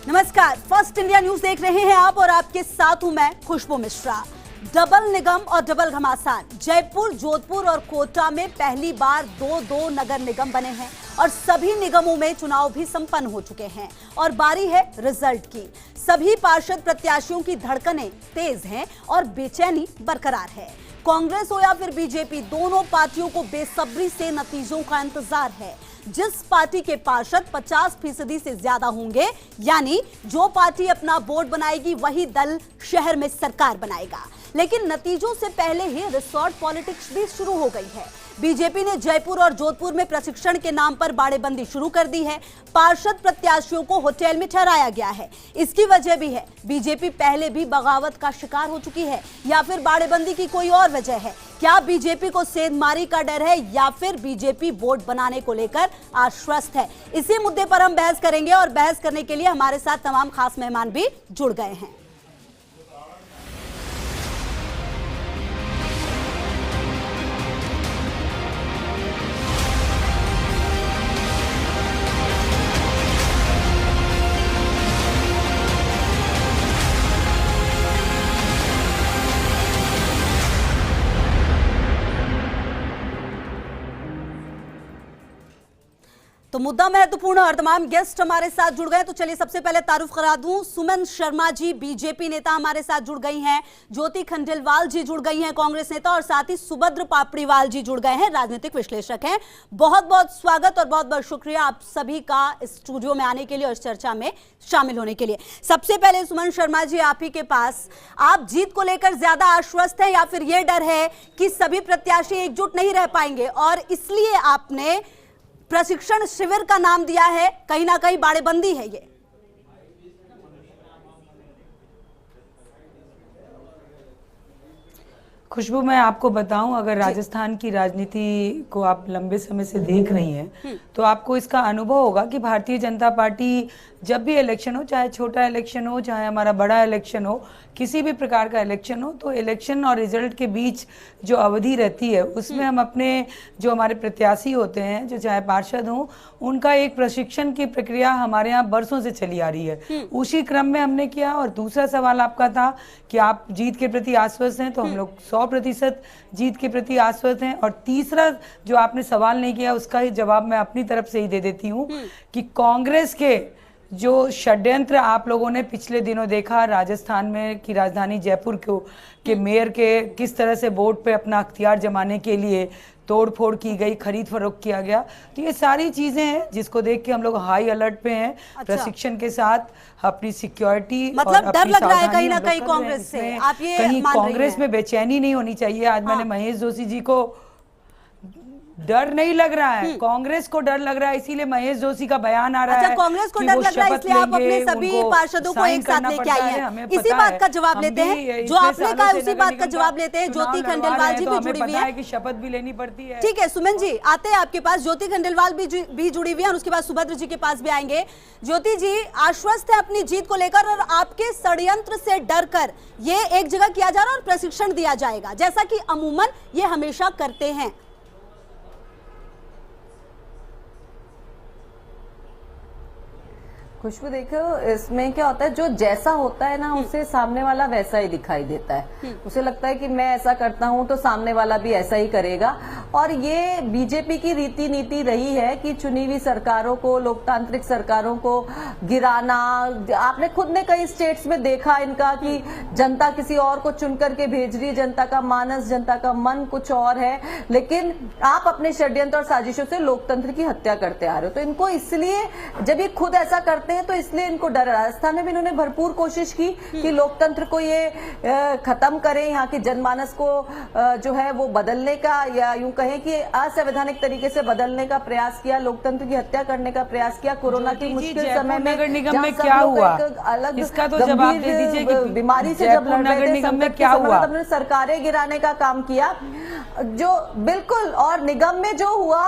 नमस्कार, first India news देख रहे हैं आप और आपके साथ हूं मैं खुशबू मिश्रा। डबल निगम और डबल घमासान। जयपुर, जोधपुर और कोटा में पहली बार दो नगर निगम बने हैं और सभी निगमों में चुनाव भी संपन्न हो चुके हैं और बारी है रिजल्ट की। सभी पार्षद प्रत्याशियों की धड़कनें तेज हैं और बेचैनी बरकरार है। कांग्रेस हो या फिर बीजेपी, दोनों पार्टियों को बेसब्री से नतीजों का इंतजार है। जिस पार्टी के पार्षद 50% से ज्यादा होंगे, यानी जो पार्टी अपना बोर्ड बनाएगी वही दल शहर में सरकार बनाएगा। लेकिन नतीजों से पहले ही रिसोर्ट पॉलिटिक्स भी शुरू हो गई है। बीजेपी ने जयपुर और जोधपुर में प्रशिक्षण के नाम पर बाड़ेबंदी शुरू कर दी है। पार्षद प्रत्याशियों को होटल में ठहराया गया है। इसकी वजह भी है, बीजेपी पहले भी बगावत का शिकार हो चुकी है या फिर बाड़ेबंदी की कोई और वजह है? क्या बीजेपी को सेंधमारी का डर है या फिर बीजेपी बोर्ड बनाने को लेकर आश्वस्त है? इसी मुद्दे पर हम बहस करेंगे और बहस करने के लिए हमारे साथ तमाम खास मेहमान भी जुड़ गए हैं। तो मुद्दा महत्वपूर्ण और तमाम गेस्ट हमारे साथ जुड़ गए। तो चलिए सबसे पहले तारुफ करा दूं, सुमन शर्मा जी बीजेपी नेता हमारे साथ जुड़ गई हैं, ज्योति खंडेलवाल जी जुड़ गई हैं कांग्रेस नेता, और साथ ही सुभद्र पापड़ीवाल जी जुड़ गए हैं, राजनीतिक विश्लेषक हैं। बहुत बहुत स्वागत और बहुत बहुत शुक्रिया आप सभी का इस स्टूडियो में आने के लिए और इस चर्चा में शामिल होने के लिए। सबसे पहले सुमन शर्मा जी, आप ही के पास, आप जीत को लेकर ज्यादा आश्वस्त हैं या फिर यह डर है कि सभी प्रत्याशी एकजुट नहीं रह पाएंगे और इसलिए आपने प्रशिक्षण शिविर का नाम दिया है? कहीं ना कहीं बाड़ेबंदी है ये। खुशबू, मैं आपको बताऊं, अगर राजस्थान की राजनीति को आप लंबे समय से देख रही हैं तो आपको इसका अनुभव होगा कि भारतीय जनता पार्टी जब भी इलेक्शन हो, चाहे छोटा इलेक्शन हो चाहे हमारा बड़ा इलेक्शन हो, किसी भी प्रकार का इलेक्शन हो, तो इलेक्शन और रिजल्ट के बीच जो अवधि रहती है उसमें हम अपने जो हमारे प्रत्याशी होते हैं, जो चाहे पार्षद हों, उनका एक प्रशिक्षण की प्रक्रिया हमारे यहाँ बरसों से चली आ रही है। उसी क्रम में हमने किया। और दूसरा सवाल आपका था कि आप जीत के प्रति आश्वस्त हैं, तो हम लोग 100% जीत के प्रति आश्वस्त हैं। और तीसरा जो आपने सवाल नहीं किया उसका ही जवाब मैं अपनी तरफ से ही दे देती हूँ कि कांग्रेस के जो षड्यंत्र आप लोगों ने पिछले दिनों देखा राजस्थान में की राजधानी जयपुर के मेयर के किस तरह से बोर्ड पे अपना अख्तियार जमाने के लिए तोड़फोड़ की गई, खरीद फरोख्त किया गया, तो ये सारी चीजें हैं जिसको देख के हम लोग हाई अलर्ट पे हैं। प्रशिक्षण के साथ अपनी सिक्योरिटी, मतलब डर लग रहा है कहीं ना कहीं कांग्रेस से, आप ये कहीं कांग्रेस में बेचैनी नहीं होनी चाहिए। आज मैंने महेश जोशी जी को डर नहीं लग रहा है, कांग्रेस को डर लग रहा है, इसीलिए महेश जोशी का बयान आ रहा है। कांग्रेस को डर लग रहा है इसलिए आप अपने सभी पार्षदों को एक साथ लेके आई हैं। इसी बात का जवाब लेते हैं, जो आपने कहा उसी बात का जवाब लेते हैं। ज्योति खंडेलवाल जी भी जुड़ी हुई है कि शपथ भी लेनी पड़ती है। ठीक है सुमन जी, आते हैं आपके पास। ज्योति खंडेलवाल भी जुड़ी हुई है और उसके बाद सुभद्र जी के पास भी आएंगे। ज्योति जी, आश्वस्त है अपनी जीत को लेकर और आपके षड्यंत्र से डर कर ये एक जगह किया जा रहा है और प्रशिक्षण दिया जाएगा, जैसा कि अमूमन ये हमेशा करते हैं। खुशबू, देखो इसमें क्या होता है, जो जैसा होता है ना उसे सामने वाला वैसा ही दिखाई देता है। उसे लगता है कि मैं ऐसा करता हूं तो सामने वाला भी ऐसा ही करेगा। और ये बीजेपी की रीति नीति रही है कि चुनी हुई सरकारों को, लोकतांत्रिक सरकारों को गिराना। आपने खुद ने कई स्टेट्स में देखा इनका कि जनता किसी और को चुन करके भेज रही है, जनता का मानस, जनता का मन कुछ और है, लेकिन आप अपने षड्यंत्र और साजिशों से लोकतंत्र की हत्या करते आ रहे हो। तो इनको इसलिए जब ये खुद ऐसा करते हैं तो इसलिए इनको डर। राजस्थान में भी इन्होंने भरपूर कोशिश की कि लोकतंत्र को ये खत्म करें, यहाँ की जनमानस को जो है वो बदलने का, या यूं कहें कि असंवैधानिक तरीके से बदलने का प्रयास किया, लोकतंत्र की हत्या करने का प्रयास किया। कोरोना की मुश्किल समय में नगर निगम में क्या हुआ, अलग इसका तो जवाब दे दीजिए कि बीमारी से जब लड़ रहे थे, निगम में क्या हुआ, हमने सरकारें गिराने का काम किया जो बिल्कुल। और निगम में जो हुआ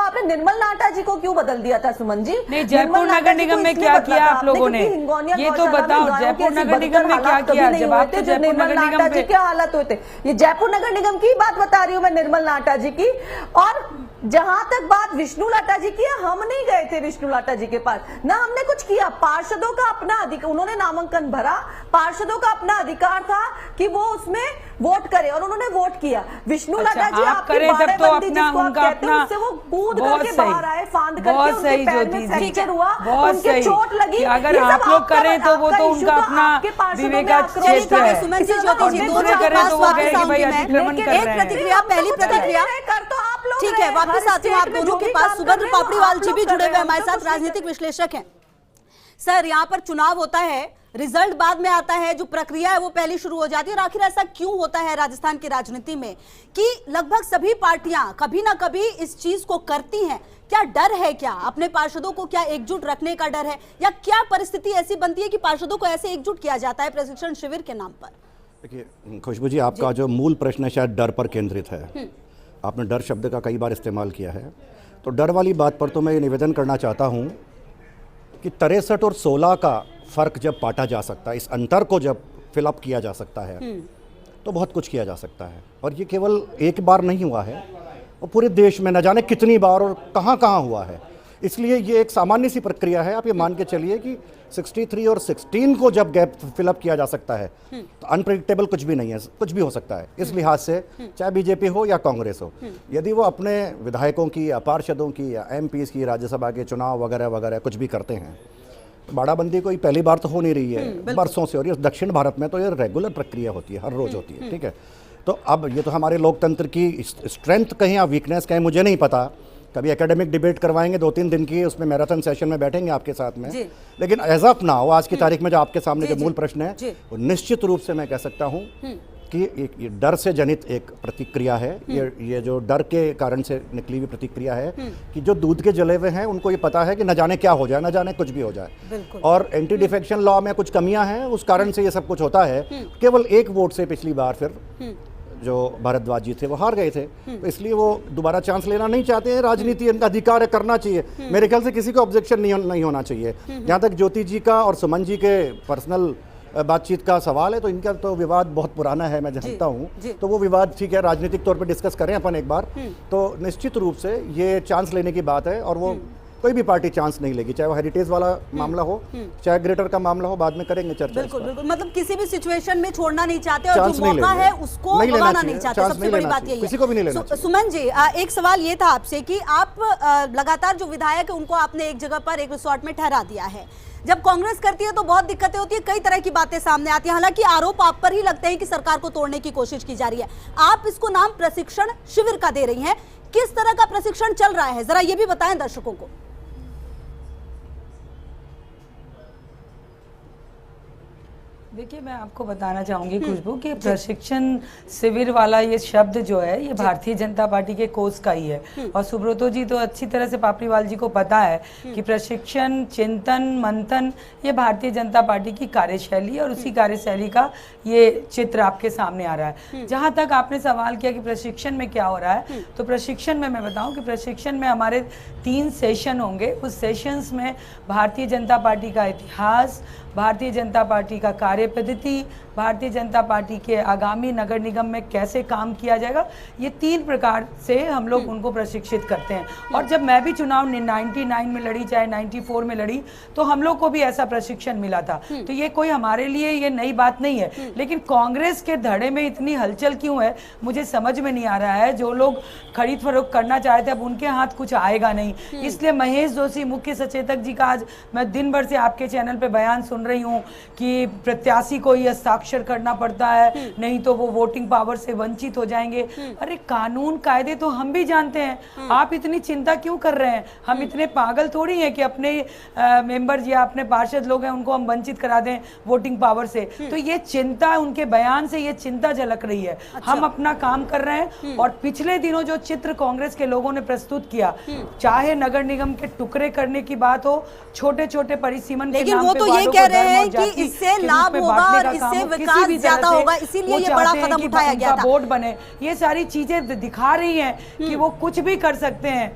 आपने निर्मल नाटा जी को क्यों बदल दिया था सुमन जी? नहीं, जयपुर नगर निगम में क्या किया आप लोगों ने, ये तो बताओ। जयपुर नगर निगम में क्या किया? जवाब तो जयपुर नगर निगम पे क्या हालत हुए थे, ये जयपुर नगर निगम की बात बता रही हूँ मैं, निर्मल नाटा जी की। और जहां तक बात विष्णु लाटा जी की है, हम नहीं गए थे विष्णु लाटा जी के पास, ना हमने कुछ किया। पार्षदों का अपना अधिकार, उन्होंने नामांकन भरा, पार्षदों का अपना अधिकार था कि वो उसमें वोट करे और उन्होंने वोट किया। विष्णु लाटा जी आपकी बाड़ेबंदी जिसको आप कहते हैं उससे वो कूद करके बाहर आए, फांद करके, उनके पैर में फ्रैक्चर हुआ, उनके चोट लगी। अगर आप लोग करें तो वो तो उनका अपना विवेकाधीन है। सुमन जी, ज्योति जी, दोनों के पास वापस आऊंगी मैं। एक प्रतिक्रिया, पहली प्रतिक्रिया, ठीक है, वापस आती हूँ आप दोनों के पास। सुगंध पापड़ीवाल जी भी जुड़े हुए हमारे साथ, राजनीतिक विश्लेषक हैं। सर, यहाँ पर चुनाव होता है, रिजल्ट बाद में आता है, जो प्रक्रिया है वो पहले शुरू हो जाती है। और आखिर ऐसा क्यों होता है राजस्थान की राजनीति में कि लगभग सभी पार्टियां कभी ना कभी इस चीज को करती हैं? क्या डर है? क्या अपने पार्षदों को क्या एकजुट रखने का डर है, या क्या परिस्थिति ऐसी बनती है कि पार्षदों को ऐसे एकजुट किया जाता है प्रशिक्षण शिविर के नाम पर? देखिए खुशबू जी, आपका जो मूल प्रश्न है शायद डर पर केंद्रित है। आपने डर शब्द का कई बार इस्तेमाल किया है, तो डर वाली बात पर तो मैं ये निवेदन करना चाहता हूँ कि 63 और 16 का फ़र्क जब पाटा जा सकता है, इस अंतर को जब फिलअप किया जा सकता है, तो बहुत कुछ किया जा सकता है। और ये केवल एक बार नहीं हुआ है, और पूरे देश में न जाने कितनी बार और कहाँ कहाँ हुआ है। इसलिए ये एक सामान्य सी प्रक्रिया है। आप ये मान के चलिए कि 63 और 16 को जब गैप फिलअप किया जा सकता है, तो अनप्रेडिक्टेबल कुछ भी नहीं है, कुछ भी हो सकता है। इस लिहाज से चाहे बीजेपी हो या कांग्रेस हो, यदि वो अपने विधायकों की या पार्षदों की या एमपीज की राज्यसभा के चुनाव वगैरह वगैरह कुछ भी करते हैं, तो बाड़ाबंदी कोई पहली बार तो हो नहीं रही है, बरसों से हो रही है। दक्षिण भारत में तो ये रेगुलर प्रक्रिया होती है, हर रोज होती है, ठीक है। तो अब ये तो हमारे लोकतंत्र की स्ट्रेंथ कहीं या वीकनेस कहीं मुझे नहीं पता। कभी एकेडमिक डिबेट करवाएंगे 2-3 दिन की, उसमें मैराथन सेशन में बैठेंगे आपके साथ में, लेकिन एज ऑफ नाउ, आज की तारीख में जो आपके सामने जो मूल प्रश्न है, वो निश्चित रूप से मैं कह सकता हूँ कि ये डर से जनित एक प्रतिक्रिया है। ये जो डर के कारण से निकली हुई प्रतिक्रिया है कि जो दूध के जले हुए हैं उनको ये पता है कि न जाने क्या हो जाए, न जाने कुछ भी हो जाए। और एंटी डिफेक्शन लॉ में कुछ कमियां हैं, उस कारण से ये सब कुछ होता है। केवल एक वोट से पिछली बार फिर जो भारद्वाज जी थे वो हार गए थे, तो इसलिए वो दोबारा चांस लेना नहीं चाहते हैं। राजनीति इनका अधिकार है, करना चाहिए। मेरे ख्याल से किसी को ऑब्जेक्शन नहीं होना चाहिए। जहाँ तक ज्योति जी का और सुमन जी के पर्सनल बातचीत का सवाल है, तो इनका तो विवाद बहुत पुराना है, मैं जानता हूँ। तो वो विवाद ठीक है, राजनीतिक तौर पर डिस्कस करें अपन एक बार, तो निश्चित रूप से ये चांस लेने की बात है। और वो कोई भी पार्टी चांस नहीं लेगी, चाहे वो हेरिटेज वाला मामला हो, चाहे ग्रेटर का मामला हो, बाद में करेंगे चर्चा। बिल्कुल बिल्कुल, मतलब किसी भी सिचुएशन में छोड़ना नहीं चाहते, और जो मौका है उसको गंवाना नहीं चाहते। सबसे बड़ी बात यही है। किसी को भी नहीं लेना चाहिए। सुमन जी, एक सवाल ये था आपसे कि आप लगातार जो विधायक है उनको आपने एक जगह पर, एक रिसोर्ट में ठहरा दिया है। जब कांग्रेस करती है तो बहुत दिक्कतें होती है, कई तरह की बातें सामने आती है। हालांकि आरोप आप पर ही लगते हैं कि सरकार को तोड़ने की कोशिश की जा रही है। आप इसको नाम प्रशिक्षण शिविर का दे रही हैं, किस तरह का प्रशिक्षण चल रहा है, जरा ये भी बताएं दर्शकों को। देखिए, मैं आपको बताना चाहूंगी खुशबू कि प्रशिक्षण शिविर वाला ये शब्द जो है, ये भारतीय जनता पार्टी के कोष का ही है। और सुब्रतो जी तो अच्छी तरह से, पापड़ीवाल जी को पता है कि प्रशिक्षण, चिंतन, मंथन, ये भारतीय जनता पार्टी की कार्यशैली, और उसी कार्यशैली का ये चित्र आपके सामने आ रहा है। जहां तक आपने सवाल किया कि प्रशिक्षण में क्या हो रहा है, तो प्रशिक्षण में मैं बताऊं कि प्रशिक्षण में हमारे 3 सेशन होंगे। उस सेशंस में भारतीय जनता पार्टी का इतिहास, भारतीय जनता पार्टी का कार्य पद्धति, भारतीय जनता पार्टी के आगामी नगर निगम में कैसे काम किया जाएगा, ये 3 प्रकार से हम लोग उनको प्रशिक्षित करते हैं। और जब मैं भी चुनाव 99 में लड़ी, चाहे 94 में लड़ी, तो हम लोग को भी ऐसा प्रशिक्षण मिला था। तो ये कोई हमारे लिए ये नई बात नहीं है। लेकिन कांग्रेस के धड़े में इतनी हलचल क्यों है, मुझे समझ में नहीं आ रहा है। जो लोग खरीद फरोख्त करना चाहते हैं, अब उनके हाथ कुछ आएगा नहीं। इसलिए महेश जोशी, मुख्य सचेतक जी का आज मैं दिन भर से आपके चैनल पे बयान सुन रही हूँ कि प्रत्याशी को ही हस्ताक्षर करना पड़ता है, नहीं तो वो वोटिंग पावर से वंचित हो जाएंगे। अरे कानून कायदे तो हम भी जानते हैं, आप इतनी चिंता क्यों कर रहे हैं? हम इतने पागल थोड़ी हैं कि अपने मेंबर या अपने पार्षद लोग हैं उनको हम वंचित करा दें वोटिंग पावर से। तो ये चिंता, उनके बयान से ये चिंता झलक रही है। हम अपना काम कर रहे हैं। और पिछले दिनों जो चित्र कांग्रेस के लोगों ने प्रस्तुत किया, चाहे नगर निगम के टुकड़े करने की बात हो, छोटे छोटे परिसीमन के नाम पे तो ये कह रहे हैं कि इससे लाभ होगा और इससे विकास ज्यादा होगा, इसीलिए ये बड़ा कदम उठाया गया था। बोर्ड बने, ये सारी चीजें दिखा रही हैं कि वो कुछ भी कर सकते हैं।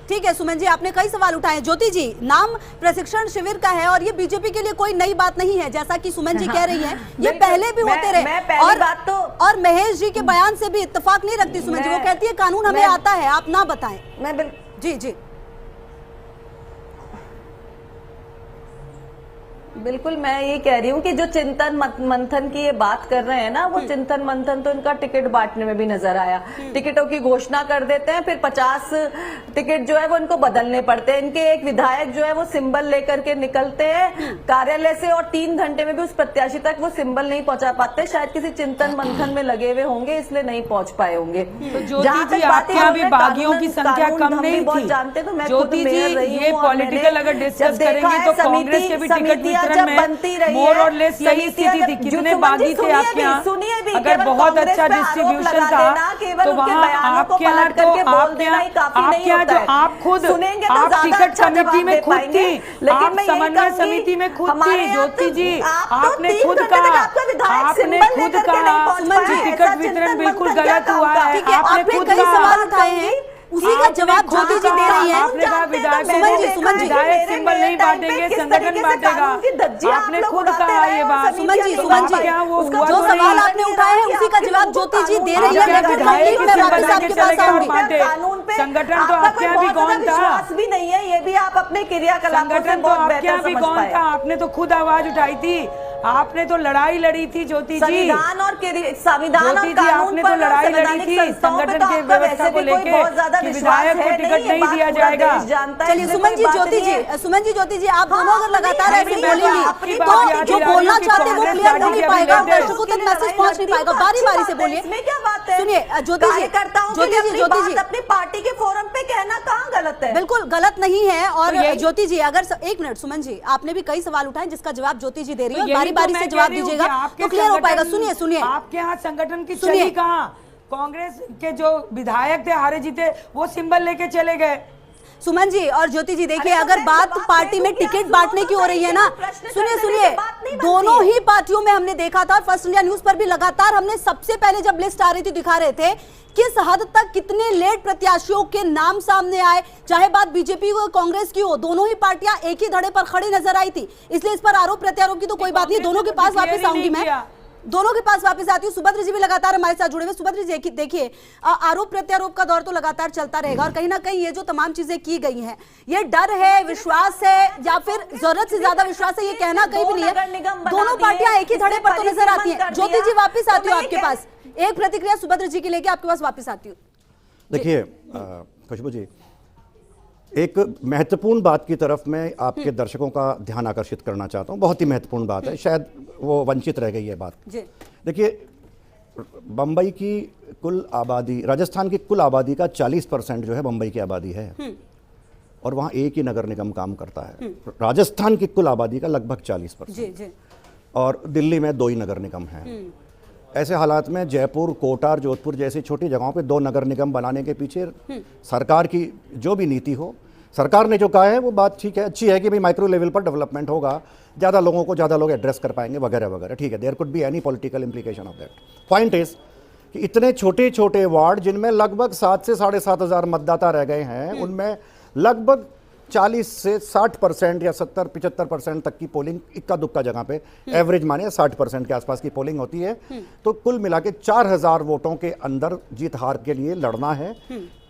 ठीक है सुमन जी, आपने कई सवाल उठाए। ज्योति जी, नाम प्रशिक्षण शिविर का है और ये बीजेपी के लिए कोई नई बात नहीं है, जैसा कि सुमन जी कह रही हैं, ये पहले भी होते रहे। और महेश जी के बयान से भी इत्तेफाक नहीं रखती सुमन जी, वो कहती है कानून हमें आता है, आप ना बताएं। जी जी बिल्कुल, मैं ये कह रही हूँ कि जो चिंतन मंथन की ये बात कर रहे हैं ना, वो चिंतन मंथन तो इनका टिकट बांटने में भी नजर आया। टिकटों की घोषणा कर देते हैं, फिर 50 टिकट जो है वो इनको बदलने पड़ते हैं। इनके एक विधायक जो है वो सिंबल लेकर के निकलते हैं कार्यालय से और 3 घंटे में भी उस प्रत्याशी तक वो सिंबल नहीं पहुंचा पाते। शायद किसी चिंतन मंथन में लगे हुए होंगे, इसलिए नहीं पहुंच पाए होंगे। ज्योति जी, आपके यहाँ भी बागियों की संख्या कम नहीं थी। जानते तो मैं ज्योति जी, ये पॉलिटिकल अगर डिस्कस करेंगे तो कांग्रेस के भी टिकट बनती रही मोर और लेस यही स्थिति थी। कितने बागी थे आपके यहाँ? अगर बहुत अच्छा डिस्ट्रीब्यूशन था तो वहाँ आपके यहाँ तो आपके यहाँ जो आप खुद आप टिकट समिति में खुद थी, आप समन्वय समिति में खुद थी। ज्योति जी, आपने खुद कहा टिकट वितरण बिल्कुल गलत हुआ है, आपने खुद सवाल उठाए हैं, उसी का जवाब ज्योति जी दे रही है। आपने कहा विधायक सिंबल नहीं बांटेंगे, संगठन बांटेगा, आपने खुद कहा ये बात। सुमन जी, जो सवाल आपने उठाए हैं उसी का जवाब ज्योति जी दे रही है। संगठन तो आपके यहाँ भी कौन था? भी नहीं है, ये भी आप अपने क्रियाकलाप संगठन तो आपके यहाँ भी कौन था? आपने तो खुद आवाज उठाई थी, आपने तो लड़ाई लड़ी थी ज्योति जी। संविधान और आपने तो लड़ाई लड़ी थी संगठन की व्यवस्था को लेकर कि विधायक को टिकट नहीं दिया जाएगा। चलिए सुमन जी, ज्योति जी, आप दोनों अगर लगातार ऐसे बोलेंगी तो जो बोलना चाहते हैं वो क्लियर हो नहीं पाएगा, दर्शकों तक मैसेज पहुंच नहीं पाएगा। बारी बारी से बोलिए। सुनिए ज्योति जी, अपनी पार्टी के फोरम पे कहना कहाँ गलत है? बिल्कुल गलत नहीं है। और ज्योति जी, अगर 1 मिनट, सुमन जी, आपने भी कई सवाल उठाए जिसका जवाब ज्योति जी दे रही है, बारी बारी से जवाब दीजिएगा तो क्लियर हो पाएगा। सुनिए आपके यहाँ संगठन की चली कहाँ? कांग्रेस के जो विधायक थे हारे जीते, वो सिंबल लेके चले गए। सुमन जी और ज्योति जी, देखिए अगर बात पार्टी में टिकट बांटने की हो रही है ना, सुनिए, दोनों ही पार्टियों में हमने देखा था। फर्स्ट इंडिया न्यूज पर भी लगातार हमने सबसे पहले जब लिस्ट आ रही थी दिखा रहे थे किस हद तक कितने लेट प्रत्याशियों के नाम सामने आए। चाहे बात बीजेपी हो कांग्रेस की हो, दोनों ही पार्टियां एक ही धड़े पर खड़ी नजर आई थी। इसलिए इस पर आरोप प्रत्यारोप की तो कोई बात नहीं, दोनों के पास वापस आऊंगी मैं, दोनों के पास वापस आती हूँ। सुभद्र जी भी लगातार हमारे साथ जुड़े हुए। सुभद्र जी देखिए, आरोप प्रत्यारोप का दौर तो लगातार चलता रहेगा और कहीं ना कहीं ये जो तमाम चीजें की गई हैं, ये डर है, विश्वास है, या फिर जरूरत से ज्यादा विश्वास है, ये कहना कहीं भी नहीं है। दोनों पार्टियां एक ही धड़े पर तो नजर आती है। ज्योति जी वापिस आती हूँ आपके पास, एक प्रतिक्रिया सुभद्र जी की लेके आपके पास वापिस आती हूँ। देखिए खुशबू जी, एक महत्वपूर्ण बात की तरफ मैं आपके दर्शकों का ध्यान आकर्षित करना चाहता हूं। बहुत ही महत्वपूर्ण बात है, शायद वो वंचित रह गई है बात। देखिए, बम्बई की कुल आबादी, राजस्थान की कुल आबादी का 40% जो है बम्बई की आबादी है और वहाँ एक ही नगर निगम काम करता है। राजस्थान की कुल आबादी का लगभग 40% और दिल्ली में 2 ही नगर निगम हैं। ऐसे हालात में जयपुर, कोटा और जोधपुर जैसी छोटी जगहों पे 2 नगर निगम बनाने के पीछे सरकार की जो भी नीति हो, सरकार ने जो कहा है वो बात ठीक है, अच्छी है कि भाई माइक्रो लेवल पर डेवलपमेंट होगा, ज़्यादा लोगों को ज़्यादा लोग एड्रेस कर पाएंगे वगैरह वगैरह, ठीक है। There could be any political implication of that. Point is कि इतने छोटे छोटे वार्ड जिनमें लगभग 7 से 7.5 मतदाता रह गए हैं, उनमें लगभग 40 से 60% या 70-75% तक की पोलिंग इक्का दुक्का जगह पे एवरेज माने 60% के आसपास की पोलिंग होती है। तो कुल मिला के 4000 वोटों के अंदर जीत हार के लिए लड़ना है।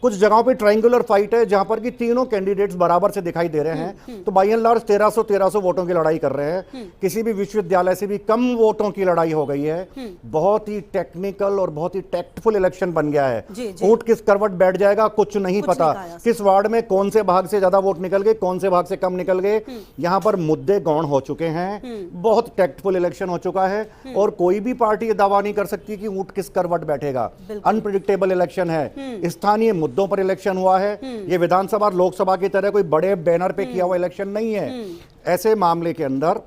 कुछ जगहों पे ट्रायंगुलर फाइट है जहां पर कि तीनों कैंडिडेट्स बराबर से दिखाई दे रहे हैं, तो बाई एंड लार्ज 1300 वोटों की लड़ाई कर रहे हैं। किसी भी विश्वविद्यालय से भी कम वोटों की लड़ाई हो गई है। बहुत ही टेक्निकल और बहुत ही टैक्टफुल इलेक्शन बन गया है। वोट किस करवट बैठ जाएगा कुछ नहीं पता, किस वार्ड में कौन से भाग से ज्यादा वोट निकल गए, कौन से भाग से कम निकल गए। यहां पर मुद्दे गौण हो चुके हैं, बहुत टैक्टफुल इलेक्शन हो चुका है और कोई भी पार्टी ये दावा नहीं कर सकती कि ऊंट किस करवट बैठेगा। अनप्रेडिक्टेबल इलेक्शन है, स्थानीय मुद्दों पर इलेक्शन हुआ है। ये विधानसभा और लोकसभा की तरह कोई बड़े बैनर पे किया हुआ इलेक्शन नहीं है। ऐसे मामले के अंदर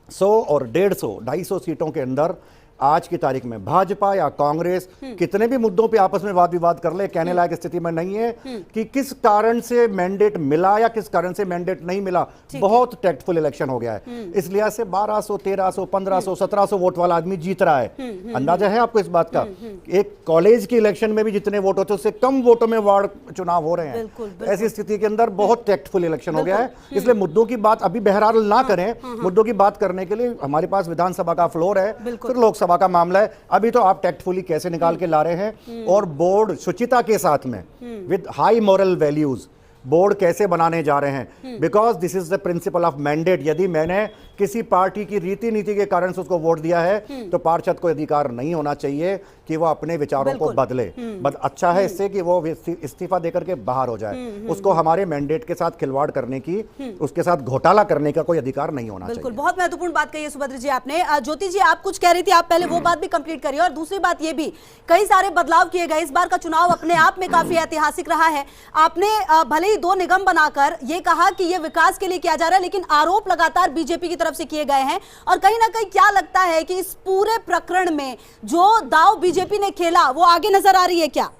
100 और 150, 250 सीटों के अंदर आज की तारीख में भाजपा या कांग्रेस कितने भी मुद्दों पे आपस में वाद विवाद कर ले, कहने लायक स्थिति में नहीं है कि किस कारण से मैंडेट मिला या किस कारण से मैंडेट नहीं मिला। बहुत टैक्टफुल इलेक्शन हो गया है, इस लिहाज से 1200, 1300, 1500, 1700 वोट वाला आदमी जीत रहा है। अंदाजा है आपको इस बात का? एक कॉलेज के इलेक्शन में भी जितने वोट होते हैं उससे कम वोटों में वार्ड चुनाव हो रहे हैं। ऐसी स्थिति के अंदर बहुत टैक्टफुल इलेक्शन हो गया है, इसलिए मुद्दों की बात अभी बहरहाल ना करें। मुद्दों की बात करने के लिए हमारे पास विधानसभा का फ्लोर है, फिर लोकसभा का मामला है। अभी तो आप टैक्टफुली कैसे निकाल के ला रहे हैं और बोर्ड शुचिता के साथ में with high moral values board कैसे बनाने जा रहे हैं, because this is the principle of mandate. यदि मैंने किसी पार्टी की रीति नीति के कारण से उसको वोट दिया है तो पार्षद को अधिकार नहीं होना चाहिए कि वो अपने विचारों को बदले। बस अच्छा है इससे कि वो इस्तीफा देकर के बाहर हो जाए। उसको हमारे मैंडेट के साथ खिलवाड़ करने की, उसके साथ घोटाला करने का कोई अधिकार नहीं होना चाहिए। बिल्कुल, बहुत महत्वपूर्ण बात कही है सुभद्र जी आपने। ज्योति जी आप कुछ कह रही थी, आप पहले वो बात भी कंप्लीट करिए। और दूसरी बात ये भी, कई सारे बदलाव किए गए, इस बार का चुनाव अपने आप में काफी ऐतिहासिक रहा है। आपने भले ही 2 निगम बनाकर ये कहा कि ये विकास के लिए किया जा रहा है, लेकिन आरोप लगातार बीजेपी की तरफ से किए गए हैं। और कहीं ना कहीं क्या लगता है कि इस पूरे प्रकरण में जो दाव बीजेपी ने खेला वो आगे नजर आ रही है क्या?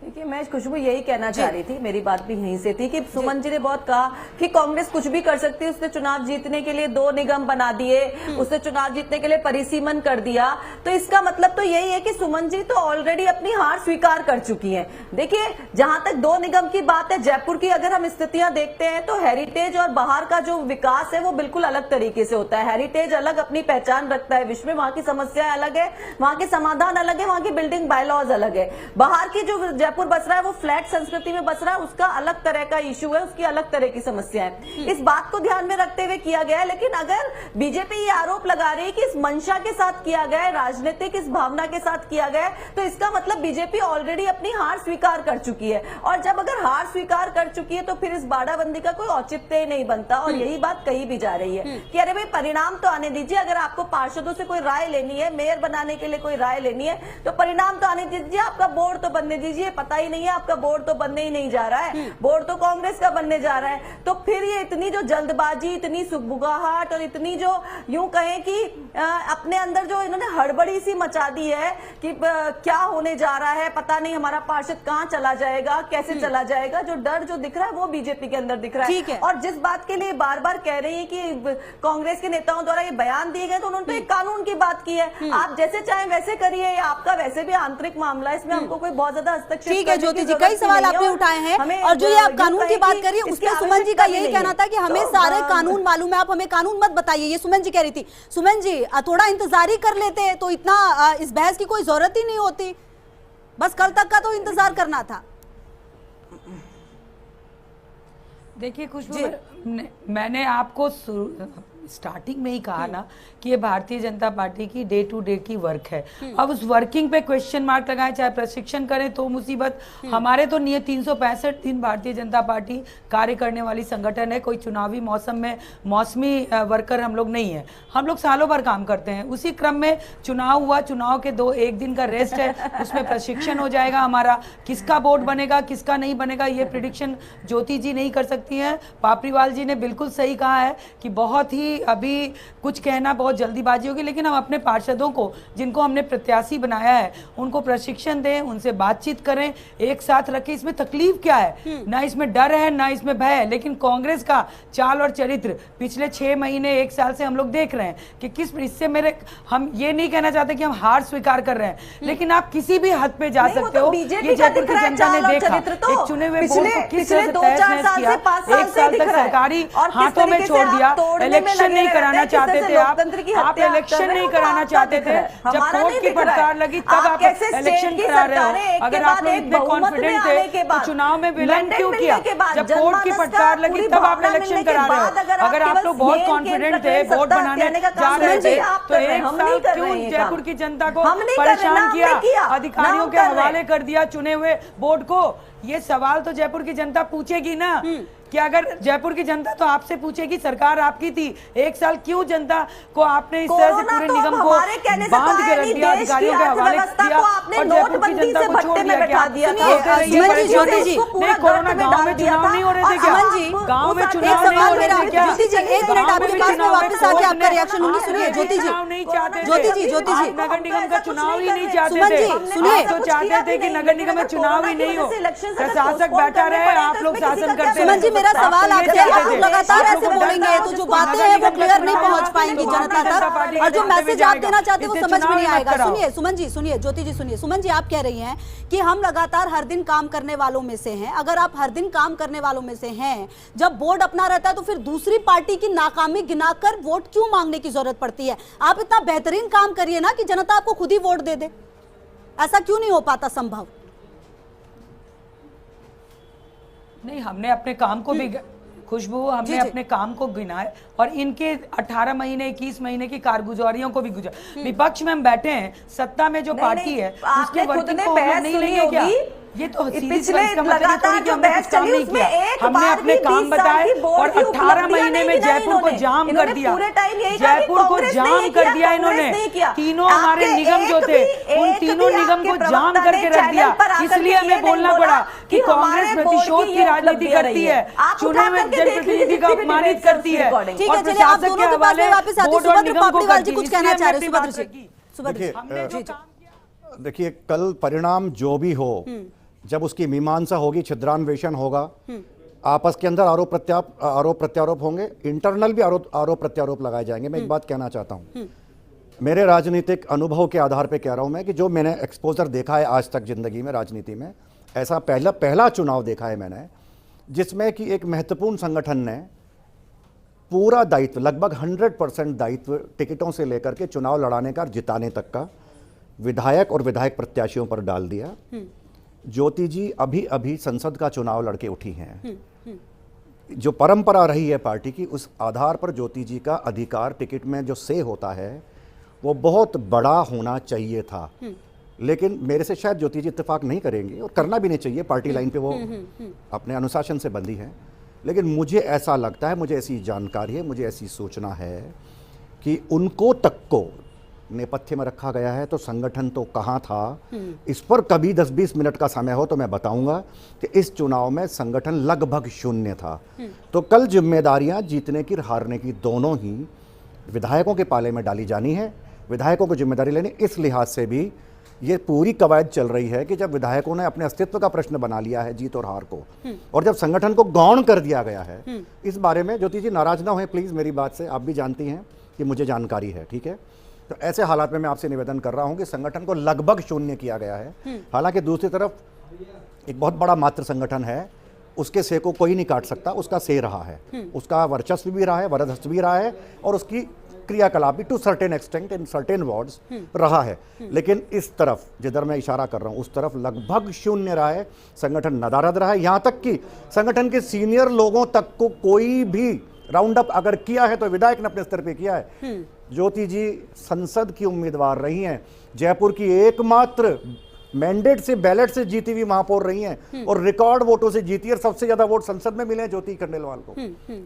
देखिए, मैं खुशबू यही कहना चाह रही थी, मेरी बात भी यहीं से थी कि सुमन जी ने बहुत कहा कि कांग्रेस कुछ भी कर सकती है। उसने चुनाव जीतने के लिए 2 निगम बना दिए, उसने चुनाव जीतने के लिए परिसीमन कर दिया। तो इसका मतलब तो यही है कि सुमन जी तो ऑलरेडी अपनी हार स्वीकार कर चुकी हैं। देखिए, जहां तक 2 निगम की बात है, जयपुर की अगर हम स्थितियां देखते हैं तो हेरिटेज और बाहर का जो विकास है वो बिल्कुल अलग तरीके से होता है। हेरिटेज अलग अपनी पहचान रखता है विश्व में, वहां की समस्याएं अलग है, वहां के समाधान अलग है, वहां की बिल्डिंग बायलॉज अलग है। बाहर की जो जयपुर बस रहा है वो फ्लैट संस्कृति में बस रहा है, उसका अलग तरह का इशू है, उसकी अलग तरह की समस्या है। इस बात को ध्यान में रखते हुए किया गया है। लेकिन अगर बीजेपी ये आरोप लगा रही है कि इस मंशा के साथ किया गया है, राजनीतिक इस भावना के साथ किया गया है, तो इसका मतलब बीजेपी ऑलरेडी अपनी हार स्वीकार कर चुकी है। और जब अगर हार स्वीकार कर चुकी है तो फिर इस बाड़ाबंदी का कोई औचित्य नहीं बनता। और यही बात कही भी जा रही है कि अरे भाई परिणाम तो आने दीजिए। अगर आपको पार्षदों से कोई राय लेनी है, मेयर बनाने के लिए कोई राय लेनी है, तो परिणाम तो आने दीजिए। आपका बोर्ड तो बनने दीजिए। पता ही नहीं है, आपका बोर्ड तो बनने ही नहीं जा रहा है, बोर्ड तो कांग्रेस का बनने जा रहा है। तो फिर ये इतनी जो जल्दबाजी, इतनी सुगबुगाहट और इतनी जो यूं कहें कि अपने अंदर जो इन्होंने हड़बड़ी सी मचा दी है कि क्या होने जा रहा है, पता नहीं हमारा पार्षद कहां चला जाएगा, कैसे चला जाएगा, जो डर जो दिख रहा है वो बीजेपी के अंदर दिख रहा है। और जिस बात के लिए बार बार कह रही है कि कांग्रेस के नेताओं द्वारा ये बयान दिए गए, तो उन्होंने तो एक कानून की बात की है। आप जैसे चाहे वैसे करिए, आपका वैसे भी आंतरिक मामला है, इसमें हमको कोई बहुत ज्यादा हस्तक्षेप। ठीक है ज्योति जी, कई सवाल आपने उठाए हैं, और जो ये आप कानून की बात करिए उसमें सुमन जी का यही कहना था कि हमें सारे कानून मालूम है, आप हमें कानून मत बताइए, ये सुमन जी कह रही थी। सुमन जी थोड़ा इंतजार ही कर लेते तो इतना इस बहस की कोई जरूरत ही नहीं होती, बस कल तक का तो इंतजार करना था। देखिए खुशबू, मैंने आपको स्टार्टिंग में ही कहा ना कि ये भारतीय जनता पार्टी की डे टू डे की वर्क है। अब उस वर्किंग पे क्वेश्चन मार्क लगाए, चाहे प्रशिक्षण करें तो मुसीबत। हमारे तो नहीं, 365 दिन भारतीय जनता पार्टी कार्य करने वाली संगठन है। कोई चुनावी मौसम में मौसमी वर्कर हम लोग नहीं है, हम लोग सालों भर काम करते हैं। उसी क्रम में चुनाव हुआ, चुनाव के 1 दिन का रेस्ट है, उसमें प्रशिक्षण हो जाएगा हमारा। किसका बोर्ड बनेगा किसका नहीं बनेगा ये प्रिडिक्शन ज्योति जी नहीं कर सकती हैं। पापरीवाल जी ने बिल्कुल सही कहा है कि बहुत ही अभी कुछ कहना बहुत जल्दीबाजी होगी, लेकिन हम अपने पार्षदों को, जिनको हमने प्रत्याशी बनाया है, उनको प्रशिक्षण दें, उनसे बातचीत करें, एक साथ रखें। इसमें तकलीफ क्या है? ना इसमें डर है ना इसमें भय है, लेकिन कांग्रेस का चाल और चरित्र पिछले 6 महीने 1 साल से हम लोग देख रहे हैं कि किस इससे हम ये नहीं कहना चाहते कि हम हार स्वीकार कर रहे हैं, लेकिन आप किसी भी हद पे जा सकते हो। ये जयपुर की जनता ने देखा, एक चुने हुए बोर्ड को किस तरह से तहस नहस किया, 1 साल तक सरकारी हाथों में छोड़ दिया। इलेक्शन नहीं कराना चाहते थे आप इलेक्शन नहीं कराना चाहते थे। जब कोर्ट की फटकार लगी तब आप इलेक्शन करा रहे हो। अगर आप लोग इतने कॉन्फिडेंट थे तो चुनाव में विलंब क्यों किया? जब कोर्ट की फटकार लगी तब आप इलेक्शन करा रहे हो। अगर आप लोग बहुत कॉन्फिडेंट थे, वोट बनाने जा रहे थे, तो 1 साल क्यों जयपुर की जनता को परेशान किया, अधिकारियों के हवाले कर दिया चुने हुए बोर्ड को? ये सवाल तो जयपुर की जनता पूछेगी ना कि अगर जयपुर की जनता तो आपसे पूछेगी, सरकार आपकी थी, 1 साल क्यों जनता को आपने इस तरह से पूरे निगम को बांध के रख दिया, अधिकारियों के हवाले किया और जयपुर की जनता को छोड़ दिया? नहीं, कोरोना गाँव में चुनाव नहीं हो रहे थे क्या? गाँव में चुनाव नहीं हो रहे थे क्या? ज्योति जी, 1 मिनट आपके पास में वापस आके आपका रिएक्शन होनी। सुनिए ज्योति जी, नहीं चाहते, ज्योति जी, नगर निगम का चुनाव ही नहीं चाहते सुमन थे। जी, सुनिए, आप तो चाहते थे कि नगर निगम में चुनाव ही नहीं हो, प्रशासक बैठा रहे, आप लोग शासन करते। सुमन जी, मेरा सवाल आपसे, आप लगातार ऐसे बोलेंगे तो जो बातें हैं वो क्लियर नहीं पहुंच पाएंगी जनता तक, और जो मैसेज आप देना चाहते हैं वो समझ में नहीं आएगा। सुनिए सुमन जी, सुनिए ज्योति जी, सुनिए सुमन जी, आप कह रही हैं कि हम लगातार हर दिन काम करने वालों में से हैं। अगर आप हर दिन काम करने वालों में से हैं, जब बोर्ड अपना रहता है तो फिर दूसरी पार्टी की नाकामी गिनाकर वोट क्यों मांगने की जरूरत पड़ती है? आप इतना बेहतरीन काम करिए ना कि जनता आपको खुद ही वोट दे दे। ऐसा क्यों नहीं हो पाता संभव? नहीं, हमने अपने काम को भी, खुशबू, हमने अपने काम को गिनाए और इनके 18 महीने 21 महीने की कारगुजारियों को भी गुजार। विपक्ष में हम बैठे हैं, सत्ता में जो पार्टी है उसके वर्किंग को हम नहीं लेंगे क्या? ये तो पिछले लगातार जो बहस चली उसमें एक हमने बार अपने भी काम 20 साल बताए की बोर्ड और की 18 उपलब्धियां महीने नहीं में गिनाई जयपुर को इन्होंने। जाम कर दिया। पूरे टाइम यही कहा कि जयपुर को कांग्रेस जाम नहीं कर किया, दिया कांग्रेस इन्होंने। नहीं किया। तीनों हमारे आपके निगम जो थे उन एक तीनों भी निगम को आपके जाम प्रवक्ता करके ने रख दिया। चैनल पर आकर इसलिए के हमें ये बोलना नहीं पड़ा बोला कि कि कांग्रेस हमारे प्रतिशोध बोर्ड की की राजनीति उपलब्धियां करती रही है, है। आप चुने उठा हुए करके देख जनप्रतिनिधि लीजिए का किसी भी अपमानित डिबेट करती है रिकॉर्डिंग। ठीक और है, चलिए आप प्रशासक दोनों के पास में वापस आते हैं। बोर्ड और सुभद्र निगम को पापड़ीवाल जी करती है। कुछ कहना इसलिए चाह रहे हमने हैं। बात सुभद्र जी, रखी। सुभद्र जी, हमने जो काम किया, देखिए, कल परिणाम जो भी हो, जब उसकी मीमांसा होगी, छिद्रान्वेषण होगा, आपस के अंदर आरोप प्रत्यारोप होंगे, इंटरनल भी आरोप प्रत्यारोप लगाए जाएंगे। मैं एक बात कहना चाहता हूं, मेरे राजनीतिक अनुभव के आधार पे कह रहा हूं मैं कि जो मैंने एक्सपोजर देखा है आज तक जिंदगी में, राजनीति में, ऐसा पहला चुनाव देखा है मैंने जिसमें कि एक महत्वपूर्ण संगठन ने पूरा दायित्व, लगभग 100% दायित्व, टिकटों से लेकर के चुनाव लड़ाने का, जिताने तक का, विधायक और विधायक प्रत्याशियों पर डाल दिया। ज्योति जी अभी अभी संसद का चुनाव लड़के उठी हैं। जो परंपरा रही है पार्टी की, उस आधार पर ज्योति जी का अधिकार टिकट में जो से होता है वो बहुत बड़ा होना चाहिए था। लेकिन मेरे से शायद ज्योति जी इत्तेफाक नहीं करेंगी और करना भी नहीं चाहिए, पार्टी लाइन पे वो अपने अनुशासन से बंधी है। लेकिन मुझे ऐसा लगता है, मुझे ऐसी जानकारी है, मुझे ऐसी सूचना है कि उनको तक को नेपथ्य में रखा गया है। तो संगठन तो कहाँ था, इस पर कभी 10-20 मिनट का समय हो तो मैं बताऊंगा कि इस चुनाव में संगठन लगभग शून्य था। तो कल जिम्मेदारियां जीतने की हारने की दोनों ही विधायकों के पाले में डाली जानी है, विधायकों को जिम्मेदारी लेनी। इस लिहाज से भी ये पूरी कवायद चल रही है कि जब विधायकों ने अपने अस्तित्व का प्रश्न बना लिया है, जीत और हार को, और जब संगठन को गौण कर दिया गया है, इस बारे में ज्योति जी नाराज ना हुए प्लीज मेरी बात से, आप भी जानती हैं कि मुझे जानकारी है, ठीक है। तो ऐसे हालात में मैं आपसे निवेदन कर रहा हूं कि संगठन को लगभग शून्य किया गया है। हालांकि दूसरी तरफ एक बहुत बड़ा मातृ संगठन है, उसके से को कोई नहीं काट सकता, उसका से रहा है, उसका वर्चस्व भी रहा है, वरदहस्त भी रहा है, और उसकी क्रियाकलाप भी to certain extent in certain wards रहा है। लेकिन इस तरफ जिधर मैं इशारा कर रहा हूं, उस तरफ लगभग शून्य रहा है, संगठन नदारद रहा है। यहां तक कि संगठन के सीनियर लोगों तक को कोई भी राउंड अप अगर किया है तो विधायक ने अपने स्तर पे किया है। ज्योति जी संसद की उम्मीदवार रही हैं, जयपुर की एकमात्र मैंडेट से, बैलेट से जीती हुई महापौर रही हैं, और रिकॉर्ड वोटों से जीती है। और सबसे ज्यादा वोट संसद में मिले हैं ज्योति खंडेलवाल को।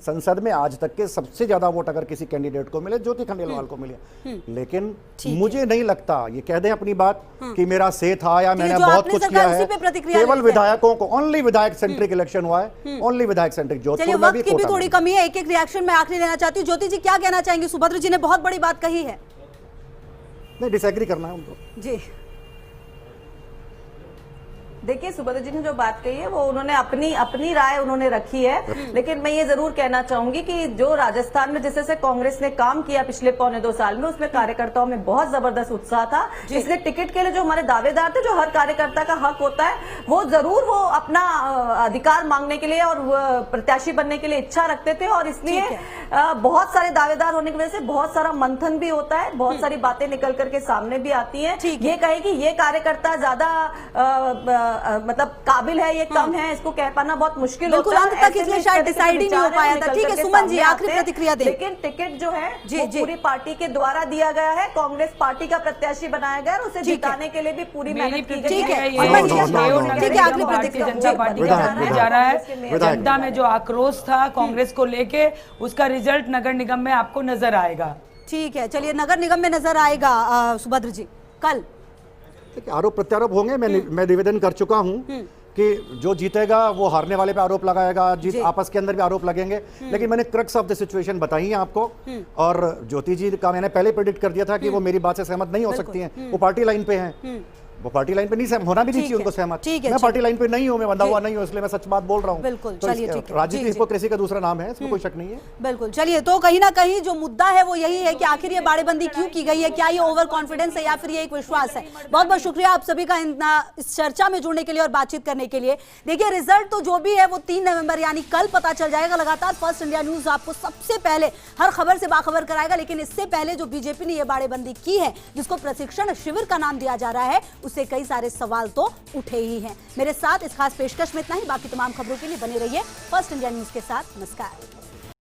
संसद में आज तक के सबसे ज्यादा वोट अगर किसी कैंडिडेट को मिले, ज्योति खंडेलवाल को मिले। लेकिन मुझे नहीं लगता, ये कह दें अपनी बात कि मेरा से था या मैंने बहुत कुछ किया है, केवल विधायकों को, ओनली विधायक सेंट्रिक इलेक्शन हुआ है, ओनली विधायक सेंट्रिक। चलिए, वक्त की भी थोड़ी कमी है, एक एक रिएक्शन में आखिरी लेना चाहती हूँ। ज्योति जी क्या कहना चाहेंगे? सुभद्र जी ने बहुत बड़ी बात कही है। नहीं, डिसएग्री करना है उनको जी। देखिए, सुभद्र जी ने जो बात कही है वो उन्होंने अपनी राय उन्होंने रखी है। लेकिन मैं ये जरूर कहना चाहूंगी कि जो राजस्थान में जिस तरह से कांग्रेस ने काम किया पिछले 1.25 साल में, उसमें कार्यकर्ताओं में बहुत जबरदस्त उत्साह था। इसलिए टिकट के लिए जो हमारे दावेदार थे, जो हर कार्यकर्ता का हक होता है, वो जरूर वो अपना अधिकार मांगने के लिए और प्रत्याशी बनने के लिए इच्छा रखते थे। और इसलिए बहुत सारे दावेदार होने की वजह से बहुत सारा मंथन भी होता है, बहुत सारी बातें निकल करके सामने भी आती है। ये कहे कि ये कार्यकर्ता ज्यादा मतलब काबिल है, ये कम है, इसको कह पाना बहुत मुश्किल बिल्कुल, होता है। अंत तक ऐसे में इसलिए इस शायद तरह के डिसाइड ही नहीं हो विचार पाया निकल था। ठीक है करके सुमन जी, सामने आखिरी आते हैं। प्रतिक्रिया दें। लेकिन टिकट जो है जी, वो जी। पूरी पार्टी के द्वारा दिया गया है, कांग्रेस पार्टी का प्रत्याशी बनाया गया है, उसे ठीक है। जिताने के लिए भी पूरी मेरी मेहनत की गई ठीक है, प्रतिक्रिया ये सुमन है जी, कि नो, नो, नो, नगर ठीक है, आखिरी निगम भारतीय प्रतिक्रिया। जनता पार्टी का विधायक, सामने जा रहा है। विधायक। जनता में जो आक्रोश था कांग्रेस को लेके, उसका रिजल्ट नगर निगम में आपको नजर आएगा। ठीक है, चलिए नगर निगम में नजर आएगा सुभद्र जी कल। देखिए, आरोप प्रत्यारोप होंगे। मैं निवेदन कर चुका हूं कि जो जीतेगा वो हारने वाले पे आरोप लगाएगा, जीत आपस के अंदर भी आरोप लगेंगे। लेकिन मैंने क्रक्स ऑफ द सिचुएशन बताई है आपको, और ज्योति जी का मैंने पहले प्रेडिक्ट कर दिया था कि वो मेरी बात से सहमत नहीं हो सकती हैं। वो पार्टी लाइन पे हैं, वो पार्टी लाइन पे नहीं सहमत होना भी नहीं ठीक चाहिए है, उनको सहमत। ठीक है, मैं ठीक पार्टी लाइन पे नहीं हूं, मैं बंधा हुआ नहीं हूं, इसलिए मैं सच बात बोल रहा हूं। बिल्कुल, तो चलिए, ठीक है। राजनीति जी, जी। हिपोक्रेसी का दूसरा नाम है, इसमें कोई शक नहीं है। बिल्कुल, चलिए, तो कहीं ना कहीं जो मुद्दा है वो यही है कि आखिर ये बाड़ेबंदी क्यों की गई है, क्या ये ओवर कॉन्फिडेंस है या फिर ये एक विश्वास है। बहुत बहुत शुक्रिया आप सभी का इस चर्चा में जुड़ने के लिए और बातचीत करने के लिए। देखिए, रिजल्ट तो जो भी है वो 3 नवंबर यानी कल पता चल जाएगा। लगातार फर्स्ट इंडिया न्यूज आपको सबसे पहले हर खबर से बाखबर कराएगा, लेकिन इससे पहले जो बीजेपी ने ये बाड़ेबंदी की है, जिसको प्रशिक्षण शिविर का नाम दिया जा रहा है, उससे कई सारे सवाल तो उठे ही हैं। मेरे साथ इस खास पेशकश में इतना ही। बाकी तमाम खबरों के लिए बने रहिए फर्स्ट इंडिया न्यूज के साथ। नमस्कार।